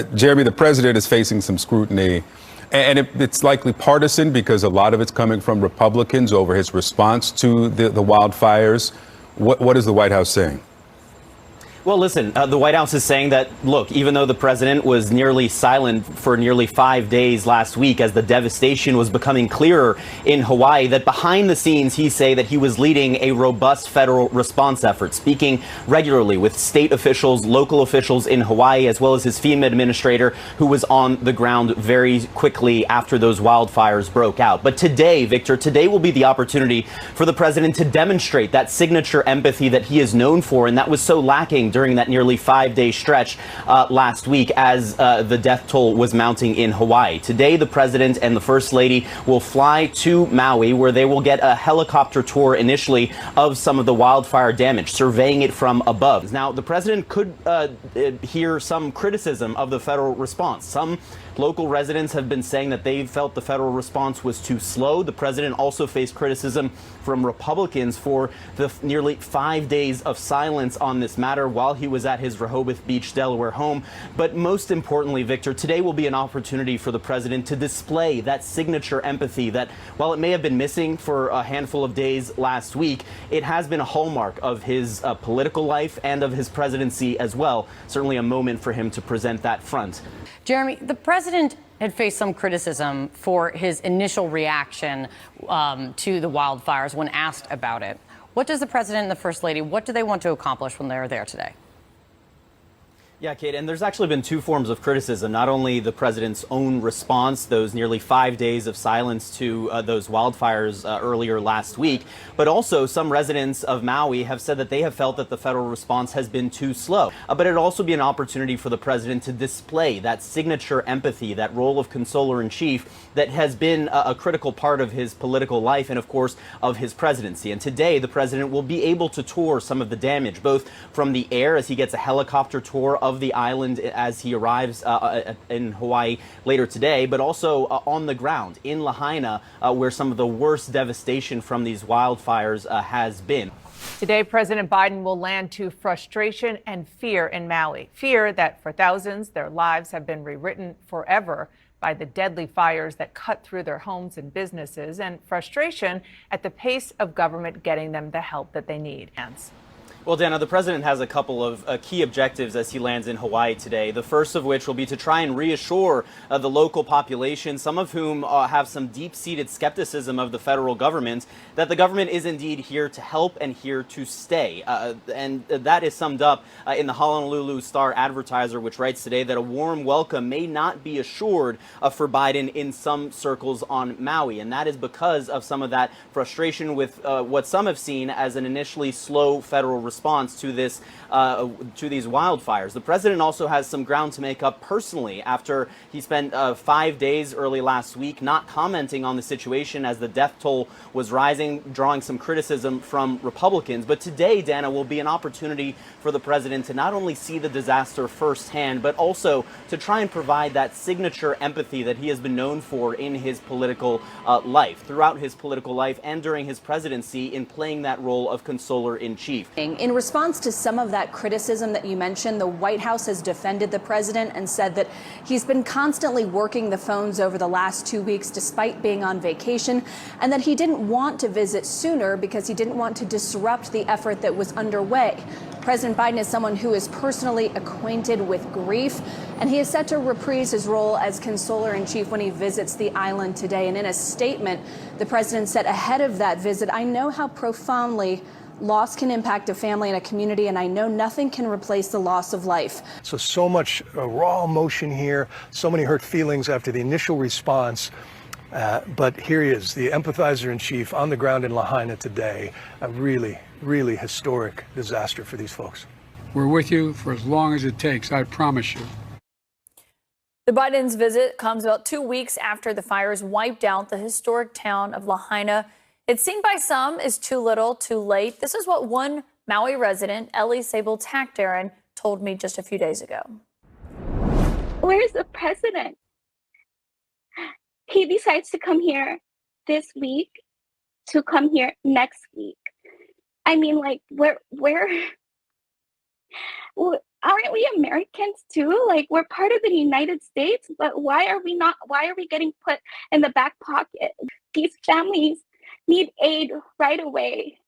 Jeremy, the president is facing some scrutiny, and it's likely partisan because a lot of it's coming from Republicans over his response to the wildfires. What is the White House saying? Well, listen, the White House is saying that, look, even though the president was nearly silent for nearly 5 days last week as the devastation was becoming clearer in Hawaii, that behind the scenes, he say that he was leading a robust federal response effort, speaking regularly with state officials, local officials in Hawaii, as well as his FEMA administrator, who was on the ground very quickly after those wildfires broke out. But today, Victor, today will be the opportunity for the president to demonstrate that signature empathy that he is known for, and that was so lacking during that nearly 5-day stretch last week as the death toll was mounting in Hawaii. Today, the president and the first lady will fly to Maui, where they will get a helicopter tour initially of some of the wildfire damage, surveying it from above. Now, the president could hear some criticism of the federal response. Some local residents have been saying that they felt the federal response was too slow. The president also faced criticism from Republicans for the nearly 5 days of silence on this matter while he was at his Rehoboth Beach, Delaware home. But most importantly, Victor, today will be an opportunity for the president to display that signature empathy that, while it may have been missing for a handful of days last week, it has been a hallmark of his political life and of his presidency as well. Certainly a moment for him to present that front. Jeremy, the president had faced some criticism for his initial reaction to the wildfires when asked about it. What does the president and the first lady, what do they want to accomplish when they're there today? Yeah, Kate, and there's actually been two forms of criticism, not only the president's own response, those nearly 5 days of silence to those wildfires earlier last week, but also some residents of Maui have said that they have felt that the federal response has been too slow. But it'd also be an opportunity for the president to display that signature empathy, that role of consoler in chief that has been a critical part of his political life and, of course, of his presidency. And today, the president will be able to tour some of the damage, both from the air as he gets a helicopter tour of the island as he arrives in Hawaii later today, but also on the ground in Lahaina, where some of the worst devastation from these wildfires has been. Today, President Biden will land to frustration and fear in Maui. Fear that for thousands, their lives have been rewritten forever by the deadly fires that cut through their homes and businesses, and frustration at the pace of government getting them the help that they need. Well, Dana, the president has a couple of key objectives as he lands in Hawaii today. The first of which will be to try and reassure the local population, some of whom have some deep-seated skepticism of the federal government, that the government is indeed here to help and here to stay. And that is summed up in the Honolulu Star-Advertiser, which writes today that a warm welcome may not be assured for Biden in some circles on Maui. And that is because of some of that frustration with what some have seen as an initially slow federal response to this to these wildfires. The president also has some ground to make up personally after he spent 5 days early last week not commenting on the situation as the death toll was rising, drawing some criticism from Republicans. But today, Dana, will be an opportunity for the president to not only see the disaster firsthand, but also to try and provide that signature empathy that he has been known for in his political life, throughout his political life and during his presidency, in playing that role of consoler in chief. In response to some of that criticism that you mentioned, the White House has defended the president and said that he's been constantly working the phones over the last 2 weeks despite being on vacation, and that he didn't want to visit sooner because he didn't want to disrupt the effort that was underway. President Biden is someone who is personally acquainted with grief, and he is set to reprise his role as consoler in chief when he visits the island today. And in a statement, the president said ahead of that visit, "I know how profoundly loss can impact a family and a community, and I know nothing can replace the loss of life." So much raw emotion here, so many hurt feelings after the initial response. But here he is, the empathizer in chief on the ground in Lahaina today. A really, really historic disaster for these folks. We're with you for as long as it takes, I promise you. The Biden's visit comes about 2 weeks after the fires wiped out the historic town of Lahaina. It's seen by some as too little, too late. This is what one Maui resident, Ellie Sable Takdaran, told me just a few days ago. Where's the president? He decides to come here this week, to come here next week. I mean, like, where Aren't we Americans too? Like, we're part of the United States, but why are we getting put in the back pocket? These families need aid right away.